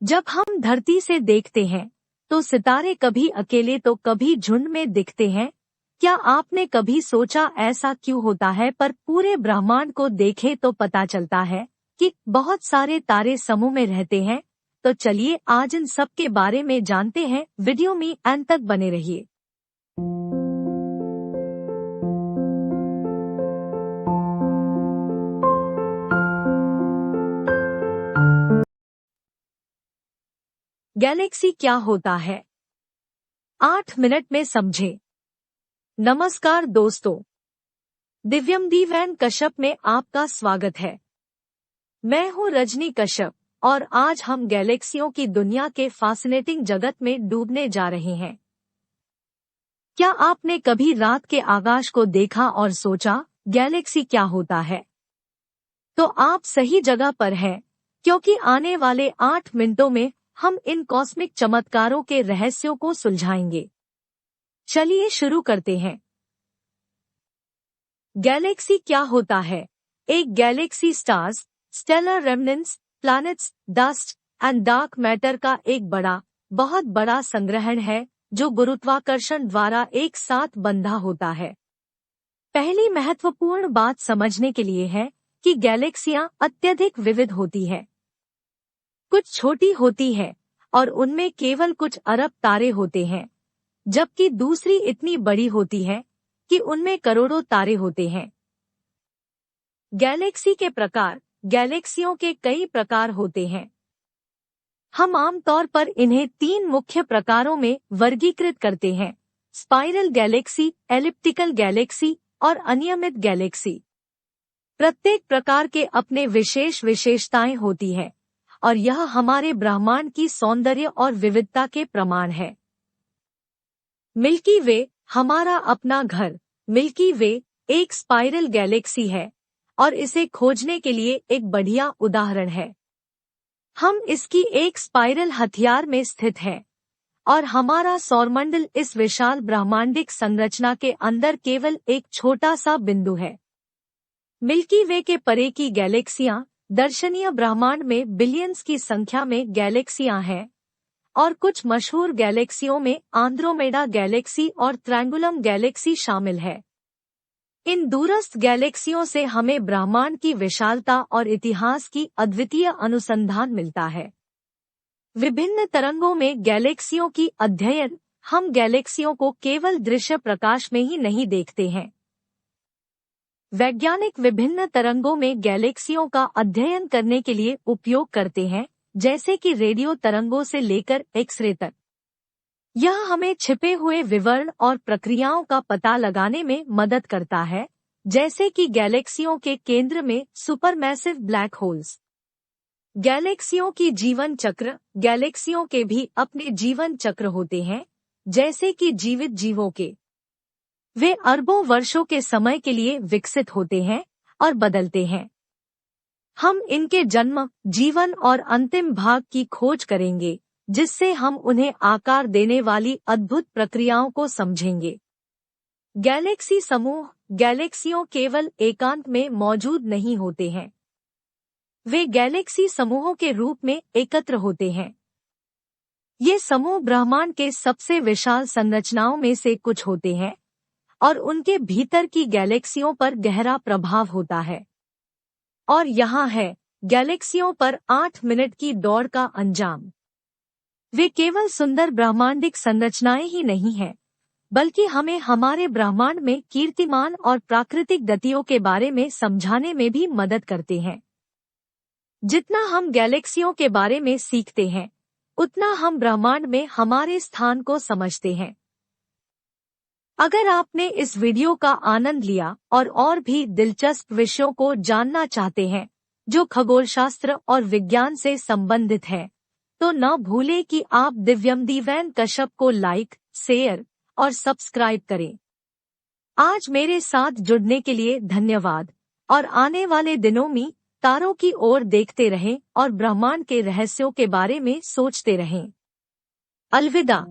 जब हम धरती से देखते हैं तो सितारे कभी अकेले तो कभी झुंड में दिखते हैं। क्या आपने कभी सोचा ऐसा क्यों होता है? पर पूरे ब्रह्मांड को देखे तो पता चलता है कि बहुत सारे तारे समूह में रहते हैं। तो चलिए आज इन सब के बारे में जानते हैं। वीडियो में अंत तक बने रहिए। गैलेक्सी क्या होता है? 8 मिनट में समझे। नमस्कार दोस्तों, दिव्यमदी वैन कश्यप में आपका स्वागत है। मैं हूँ रजनी कश्यप और आज हम गैलेक्सियों की दुनिया के फैसिनेटिंग जगत में डूबने जा रहे हैं। क्या आपने कभी रात के आकाश को देखा और सोचा गैलेक्सी क्या होता है? तो आप सही जगह पर हैं, क्योंकि आने वाले 8 मिनटों में हम इन कॉस्मिक चमत्कारों के रहस्यों को सुलझाएंगे। चलिए शुरू करते हैं। गैलेक्सी क्या होता है? एक galaxy stars, stellar remnants, planets, dust and dark matter का एक बहुत बड़ा संग्रहण है जो गुरुत्वाकर्षण द्वारा एक साथ बंधा होता है। पहली महत्वपूर्ण बात समझने के लिए है कि गैलेक्सियां अत्यधिक विविध होती है। कुछ छोटी होती है और उनमें केवल कुछ अरब तारे होते हैं, जबकि दूसरी इतनी बड़ी होती है कि उनमें करोड़ों तारे होते हैं। गैलेक्सी के प्रकार। गैलेक्सियों के कई प्रकार होते हैं। हम आमतौर पर इन्हें 3 मुख्य प्रकारों में वर्गीकृत करते हैं: स्पाइरल गैलेक्सी, एलिप्टिकल गैलेक्सी और अनियमित गैलेक्सी। प्रत्येक प्रकार के अपने विशेष विशेषताएं होती है और यह हमारे ब्रह्मांड की सौंदर्य और विविधता के प्रमाण है। मिल्की वे, हमारा अपना घर। मिल्की वे एक स्पाइरल गैलेक्सी है और इसे खोजने के लिए एक बढ़िया उदाहरण है। हम इसकी एक स्पाइरल हथियार में स्थित है और हमारा सौरमंडल इस विशाल ब्रह्मांडिक संरचना के अंदर केवल एक छोटा सा बिंदु है। मिल्की वे के परे की गैलेक्सियां दर्शनीय ब्रह्मांड में बिलियंस की संख्या में गैलेक्सियां हैं और कुछ मशहूर गैलेक्सियों में आंद्रोमेडा गैलेक्सी और ट्रायंगुलम गैलेक्सी शामिल है। इन दूरस्थ गैलेक्सियों से हमें ब्रह्मांड की विशालता और इतिहास की अद्वितीय अनुसंधान मिलता है। विभिन्न तरंगों में गैलेक्सियों की अध्ययन। हम गैलेक्सियों को केवल दृश्य प्रकाश में ही नहीं देखते हैं। वैज्ञानिक विभिन्न तरंगों में गैलेक्सियों का अध्ययन करने के लिए उपयोग करते हैं, जैसे कि रेडियो तरंगों से लेकर एक्स-रे तक। यह हमें छिपे हुए विवरण और प्रक्रियाओं का पता लगाने में मदद करता है, जैसे कि गैलेक्सियों के केंद्र में सुपरमैसिव ब्लैक होल्स। गैलेक्सियों की जीवन चक्र। गैलेक्सियों के भी अपने जीवन चक्र होते हैं, जैसे कि जीवित जीवों के। वे अरबों वर्षों के समय के लिए विकसित होते हैं और बदलते हैं। हम इनके जन्म, जीवन और अंतिम भाग की खोज करेंगे, जिससे हम उन्हें आकार देने वाली अद्भुत प्रक्रियाओं को समझेंगे। गैलेक्सी समूह। गैलेक्सियों केवल एकांत में मौजूद नहीं होते हैं, वे गैलेक्सी समूहों के रूप में एकत्र होते हैं। ये समूह ब्रह्मांड के सबसे विशाल संरचनाओं में से कुछ होते हैं और उनके भीतर की गैलेक्सियों पर गहरा प्रभाव होता है। और यहाँ है गैलेक्सियों पर 8 मिनट की दौड़ का अंजाम। वे केवल सुंदर ब्रह्मांडिक संरचनाएं ही नहीं हैं, बल्कि हमें हमारे ब्रह्मांड में कीर्तिमान और प्राकृतिक गतियों के बारे में समझाने में भी मदद करते हैं। जितना हम गैलेक्सियों के बारे में सीखते हैं, उतना हम ब्रह्मांड में हमारे स्थान को समझते हैं। अगर आपने इस वीडियो का आनंद लिया और भी दिलचस्प विषयों को जानना चाहते हैं जो खगोलशास्त्र और विज्ञान से संबंधित हैं, तो न भूलें कि आप दिव्यमदी वैन कश्यप को लाइक, शेयर और सब्सक्राइब करें। आज मेरे साथ जुड़ने के लिए धन्यवाद और आने वाले दिनों में तारों की ओर देखते रहें और ब्रह्मांड के रहस्यों के बारे में सोचते रहें। अलविदा।